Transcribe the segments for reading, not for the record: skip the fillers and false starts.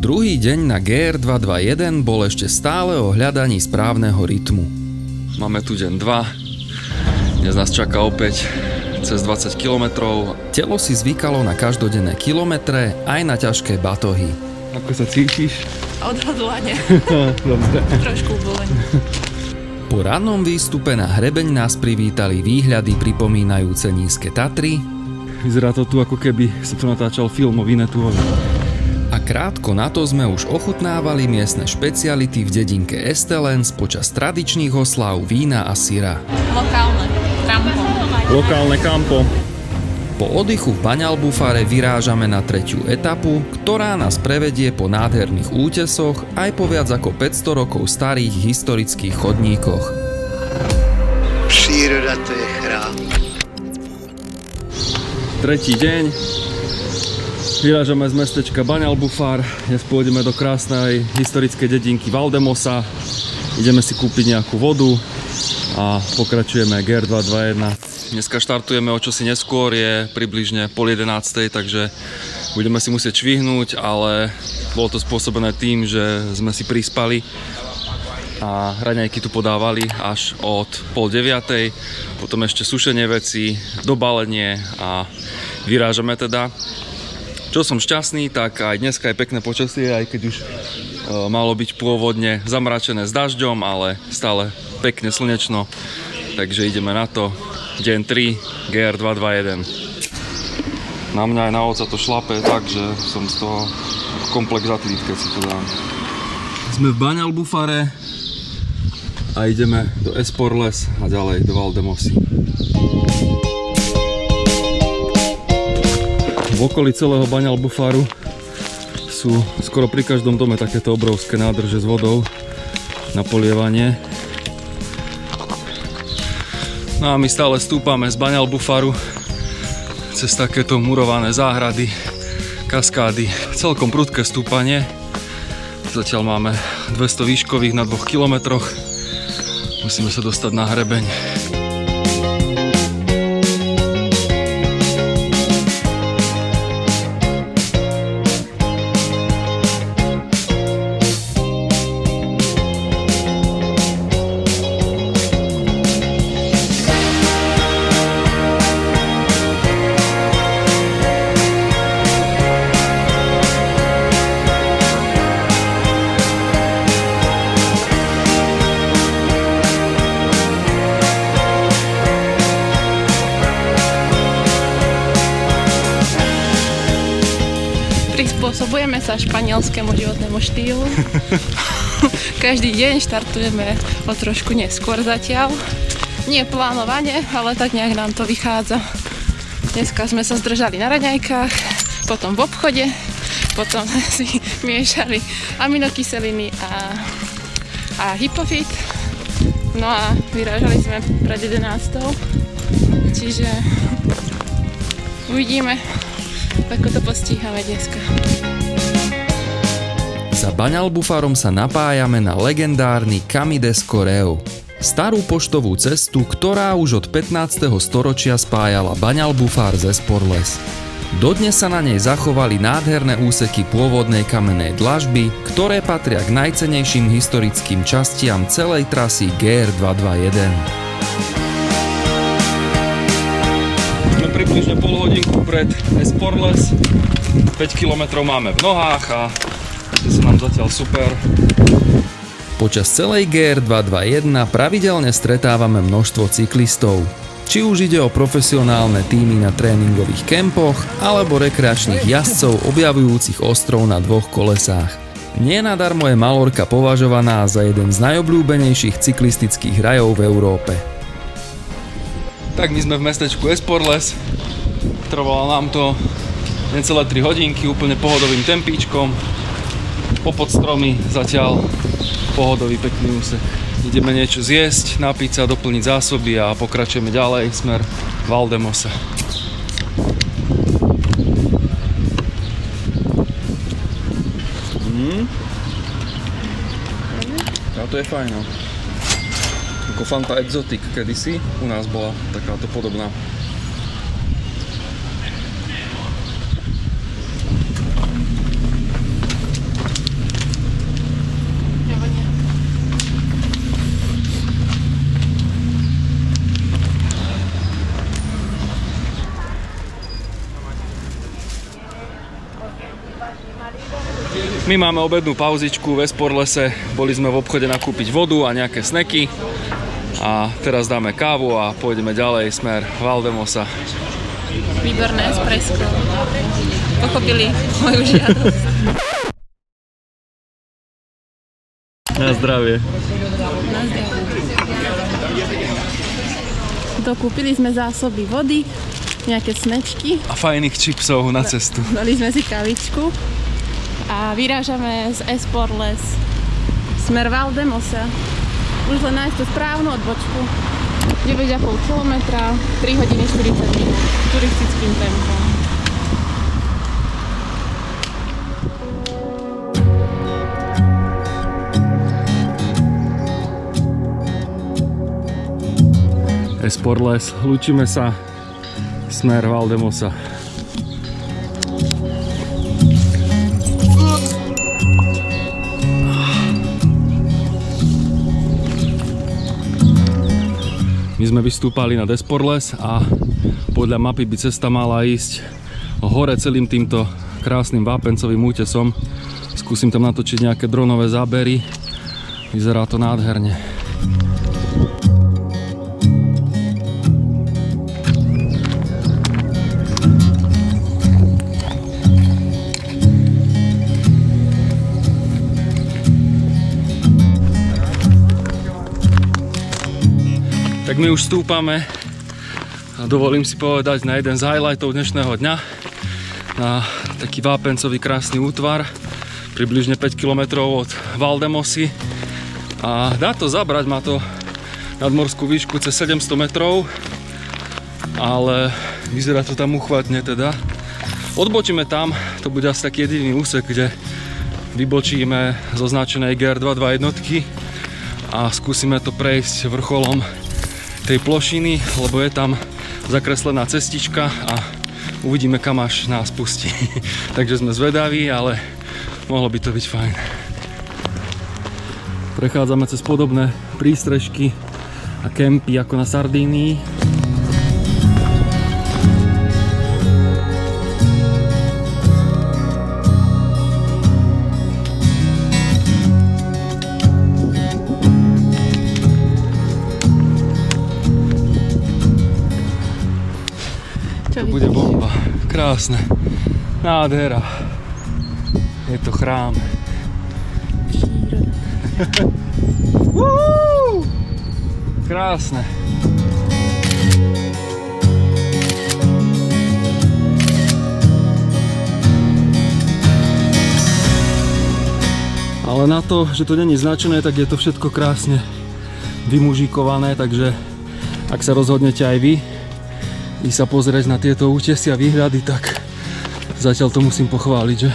Druhý deň na GR221 bol ešte stále o hľadaní správneho rytmu. Máme tu deň 2. Dnes nás čaká opäť cez 20 kilometrov. Telo si zvykalo na každodenné kilometre aj na ťažké batohy. Ako sa cítiš? Odhodlane. Dobre. Trošku boleň. Po rannom výstupe na hrebeň nás privítali výhľady pripomínajúce nízke Tatry. Vyzerá to tu, ako keby sa tu natáčal film o Vinetuovi. A krátko na to sme už ochutnávali miestne špeciality v dedinke Estelens počas tradičných osláv vína a syra. Lokálne kampo. Po oddychu v Baňalbufare vyrážame na 3. etapu, ktorá nás prevedie po nádherných útesoch aj po viac ako 500 rokov starých historických chodníkoch. Príroda to je chrám. Tretí deň. Vyrážame z mestečka Baňalbufar. Dnes pôjdeme do krásnej historickej dedinky Valdemosa. Ideme si kúpiť nejakú vodu a pokračujeme GR221. Dneska štartujeme o čosi neskôr, je približne 10:30, takže budeme si musieť švihnúť, ale bolo to spôsobené tým, že sme si prispali a raňajky tu podávali až od 8:30, potom ešte sušenie vecí, dobalenie a vyrážame teda. Čo som šťastný, tak aj dneska je pekné počasie, aj keď už malo byť pôvodne zamračené s dažďom, ale stále pekne slnečno, takže ideme na to. Deň 3, GR221. Na mňa aj na oca to šlape, takže som z toho komplex zatlít, keď si to dám. Sme v Baňalbufare a ideme do Esporles a ďalej do Valdemosy. V okolí celého Baňalbufaru sú skoro pri každom dome takéto obrovské nádrže s vodou na polievanie. No a my stále stúpame z Baňalbufaru cez takéto murované záhrady, kaskády. Celkom prudké stúpanie. Zatiaľ máme 200 výškových na 2 kilometroch. Musíme sa dostať na hrebeň. Prispôsobujeme sa španielskému životnému štýlu. Každý deň štartujeme o trošku neskôr zatiaľ. Nie plánovane, ale tak nejak nám to vychádza. Dneska sme sa zdržali na raňajkách, potom v obchode, potom si miešali aminokyseliny a hypofit. No a vyrážali sme pred 11. Čiže uvidíme, ako to postíhame dneska. Za Baňalbufarom sa napájame na legendárny Camí de Escorial, starú poštovú cestu, ktorá už od 15. storočia spájala Baňalbufar z Esporles. Dodnes sa na nej zachovali nádherné úseky pôvodnej kamennej dlažby, ktoré patria k najcennejším historickým častiam celej trasy GR221. Približne pol hodinku pred Esporles. 5 km máme v nohách a to sa nám zatiaľ super. Počas celej GR221 pravidelne stretávame množstvo cyklistov. Či už ide o profesionálne týmy na tréningových kempoch alebo rekreačných jazdcov objavujúcich ostrov na 2 kolesách. Nenadarmo je Mallorca považovaná za jeden z najobľúbenejších cyklistických rajov v Európe. Tak my sme v mestečku Esporles. Trvalo nám to necelé 3 hodinky úplne pohodovým tempíčkom. Popod stromy zatiaľ pohodový pekný úsek. Ideme niečo zjesť, napiť sa, doplniť zásoby a pokračujeme ďalej smer Valdemose. A to je fajn, no. Ako Fanta Exotic kedysi u nás bola takáto podobná. My máme obednú pauzičku v Esporlese, boli sme v obchode nakúpiť vodu a nejaké snacky a teraz dáme kávu a pôjdeme ďalej smer Valdemosa. Výborné espresso. Pochopili moju žiadosť. Na zdravie. Dokúpili sme zásoby vody, nejaké snečky. A fajných čipsov na cestu. Dali sme si kavičku a vyrážame z Esporles smer Valdemosa. Už len nájsť tú správnu odbočku. 9,5 km, 3 hodiny 40 minút turistickým tempom. Esporles, lúčime sa, smer Valdemosa. My sme vystúpali nad Esporles a podľa mapy by cesta mala ísť hore celým týmto krásnym vápencovým útesom. Skúsim tam natočiť nejaké dronové zábery. Vyzerá to nádherne. Tak my už stúpame a dovolím si povedať na jeden z highlightov dnešného dňa, na taký vápencový krásny útvar, približne 5 km od Valdemosy a dá to zabrať, má to nadmorskú výšku cez 700 metrov, ale vyzerá to tam uchvatne teda. Odbočíme tam, to bude asi taký jediný úsek, kde vybočíme z označenej GR22 jednotky a skúsime to prejsť vrcholom tej plošiny, lebo je tam zakreslená cestička a uvidíme, kam až nás pustí. Takže sme zvedaví, ale mohlo by to byť fajn. Prechádzame cez podobné prístrežky a kempy ako na Sardínii. Čo Bude bomba. Krásne. Nádhera. Je to chrám. Krásne. Ale na to, že to není značené, tak je to všetko krásne vymužíkované, takže ak sa rozhodnete aj vy ísť sa pozrieť na tieto útesy a výhľady, tak zatiaľ to musím pochváliť, že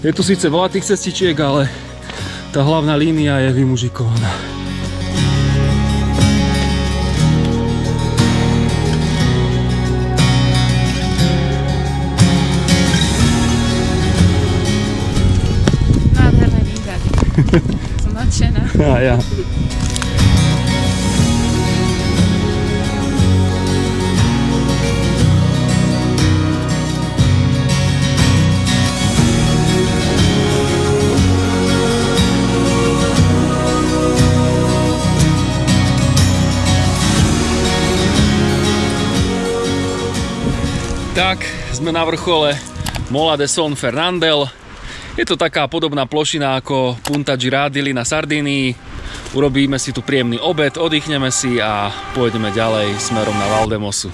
je tu síce veľa tých cestičiek, ale tá hlavná línia je vymužikovaná. Nádherné výhľady. Som nadšená. A ja. Tak, sme na vrchole Mola de Son Fernandel. Je to taká podobná plošina ako Punta Girardili na Sardínii. Urobíme si tu príjemný obed, oddychneme si a pôjdeme ďalej smerom na Valdemosu.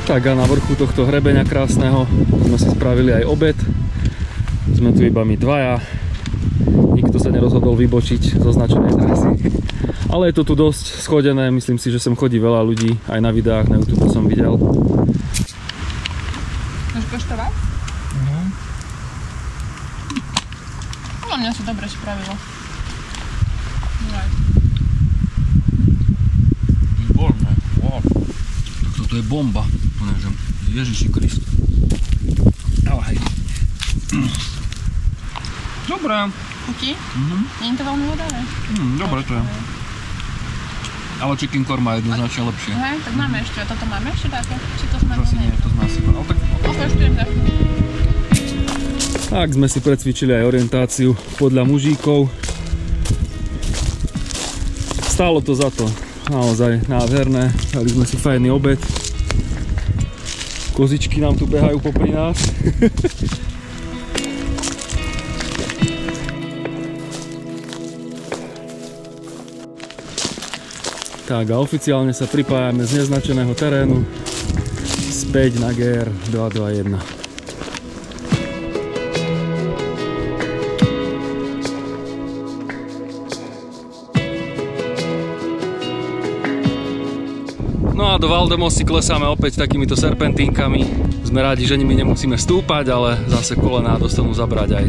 Tak a na vrchu tohto hrebeňa krásneho sme si spravili aj obed. Sme tu iba my dvaja. rozhodol vybočiť zo značenej trasy. Ale je to tu dosť schodené, myslím si, že sem chodí veľa ľudí, aj na videách na YouTube som videl. Chceš koštovať? Podľa mňa sa dobre spravilo. Výborné, wow. Toto je bomba. Ježiši Krist. Dávaj. Dobré. Chutí? Nie je to veľmi vodavé? Dobre to je. Ale chicken korma je jednoznačne lepšie. Hej, tak máme ešte. A toto máme ešte také? Či to sme Zase nie, to sme asi... Ale tak... Okoštujem tak. Tak sme si precvičili aj orientáciu podľa mužíkov. Stálo to za to. Naozaj nádherné. Dali sme si fajný obed. Kozičky nám tu behajú popri nás. Tak a oficiálne sa pripájame z neznačeného terénu späť na GR 221. No a do Valdemosy klesáme opäť takýmito serpentínkami. Sme rádi, že nimi nemusíme stúpať, ale zase kolená dostanú zabrať aj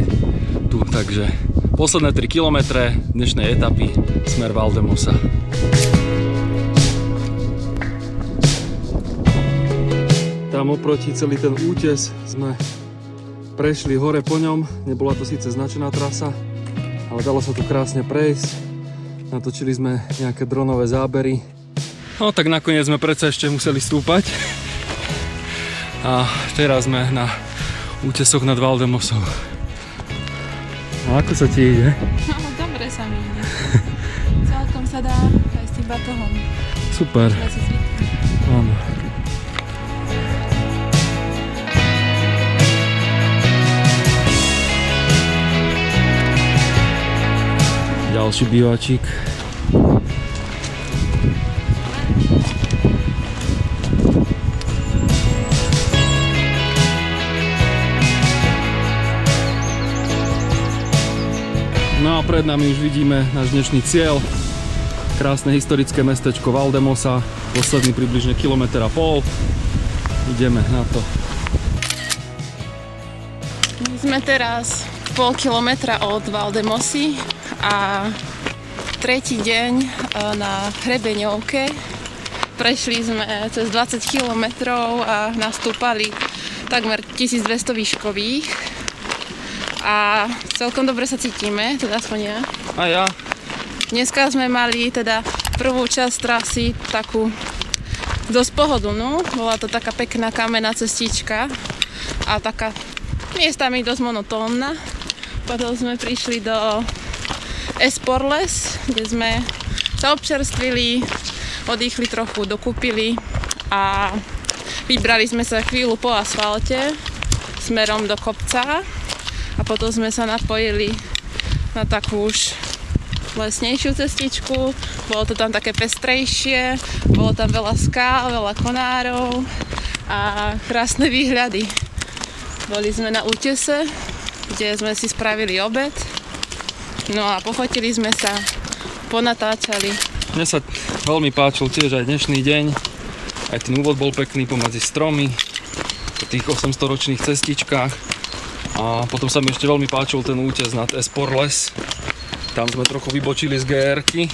tu. Takže posledné 3 km dnešnej etapy smer Valdemosa. Tam oproti celý ten útes sme prešli hore po ňom. Nebola to síce značená trasa, ale dalo sa tu krásne prejsť. Natočili sme nejaké dronové zábery. No tak nakoniec sme predsa ešte museli stúpať. A teraz sme na útesoch nad Valdemosou. A ako sa ti ide? No, dobre sa mi ide. Celkom sa dá aj s tým batohom. Super. Áno. Ďalší bývačík. No a pred nami už vidíme náš dnešný cieľ. Krásne historické mestečko Valdemosa. Posledný približne 1,5 km. Ideme na to. My sme teraz 0,5 kilometra od Valdemosy a tretí deň na hrebeňovke. Prešli sme cez 20 kilometrov a nastúpali takmer 1200 výškových. A celkom dobre sa cítime, teda aspoň ja. A ja? Dneska sme mali teda prvú časť trasy takú dosť pohodlnú. Bola to taká pekná kamenná cestička a taká miestami dosť monotónna. Potom sme prišli do Esporles, kde sme sa občerstvili, oddychli trochu, dokúpili a vybrali sme sa chvíľu po asfalte smerom do kopca. A potom sme sa napojili na takú už lesnejšiu cestičku. Bolo to tam také pestrejšie, bolo tam veľa skál, veľa konárov a krásne výhľady. Boli sme na útese, kde sme si spravili obed. No a pofotili sme sa, ponatáčali. Mne sa veľmi páčil tiež aj dnešný deň. Aj ten úvod bol pekný pomedzi stromy, po tých 800-ročných cestičkách. A potom sa mi ešte veľmi páčil ten útes nad Esporles. Tam sme trochu vybočili z GR-ky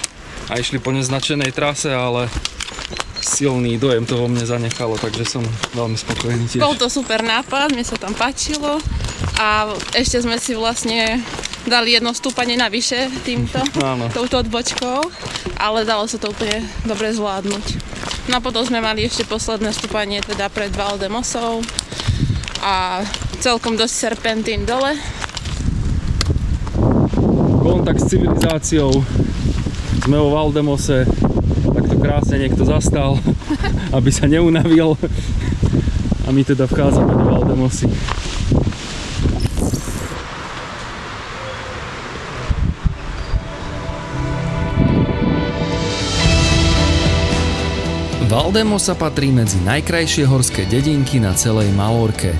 a išli po neznačenej trase, ale silný dojem to vo mne zanechalo, takže som veľmi spokojný tiež. Bol to super nápad, mne sa tam páčilo a ešte sme si vlastne dali jedno stúpanie navyše touto odbočkou, ale dalo sa to úplne dobre zvládnuť. No a potom sme mali ešte posledné stúpanie teda pred Valdemosou a celkom dosť serpentín dole. Kontakt s civilizáciou. Sme vo Valdemose. Takto krásne niekto zastal, aby sa neunavil. A my teda vchádzame do Valdemosy. Valdemosa patrí medzi najkrajšie horské dedinky na celej Malorke.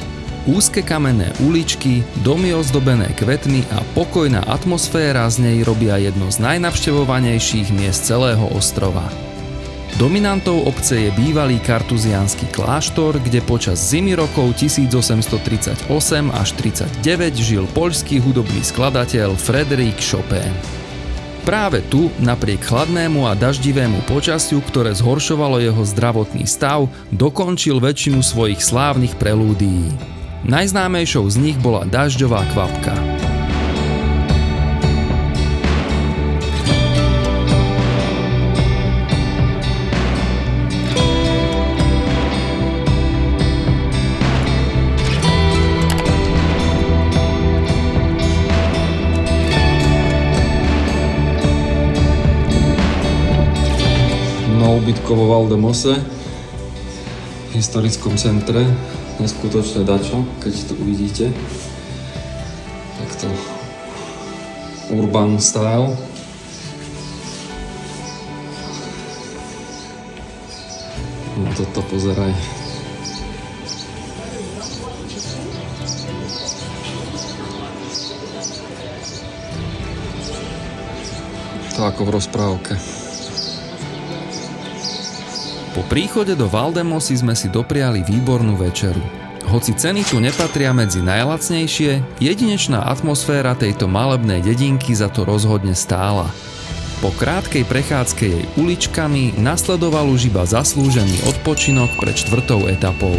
Úzke kamenné uličky, domy ozdobené kvetmi a pokojná atmosféra z nej robia jedno z najnavštevovanejších miest celého ostrova. Dominantou obce je bývalý kartuziánsky kláštor, kde počas zimy rokov 1838 až 39 žil poľský hudobný skladateľ Frédéric Chopin. Práve tu, napriek chladnému a daždivému počasiu, ktoré zhoršovalo jeho zdravotný stav, dokončil väčšinu svojich slávnych prelúdií. Najznámejšou z nich bola Dažďová kvapka. Ubytko vo Valdemose, v historickom centre, neskutočné dačo, keď to uvidíte. Takto urban style. No toto pozeraj. To ako v rozprávke. Po príchode do Valdemosy sme si dopriali výbornú večeru. Hoci ceny tu nepatria medzi najlacnejšie, jedinečná atmosféra tejto malebnej dedinky za to rozhodne stála. Po krátkej prechádzke jej uličkami nasledoval už iba zaslúžený odpočinok pred 4. etapou.